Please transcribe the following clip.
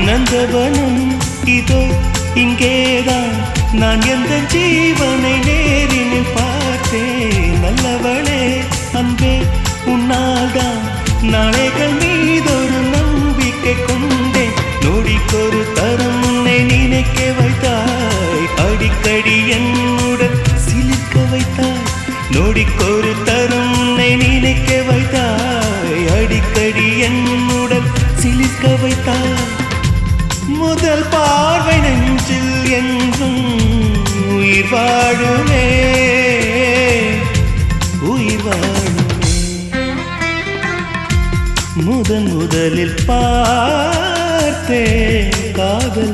நந்தவனம் இதோ இங்கேதான் நான் எந்த ஜீவனை நேரினில் பார்த்தேன் நல்லவளே அன்பே உன்னால்தான் நாளைகள் மீதொரு நம்பிக்கை கொண்டேன் நொடிக்கொரு தரம் உன்னை நினைக்க வைத்தாய் அடிக்கடி என்னுடன் சிலிர்க்க வைத்தாய் நொடிக்கொரு தரம் உன்னை நினைக்க வைத்தாய் அடிக்கடி என்னுடன் சிலிர்க்க வைத்தாய் முதல் பார்வை நெஞ்சில் என்றும் உயிர் வாழுமே உயிர் வாழுமே முதலில் பார்த்தே காதல்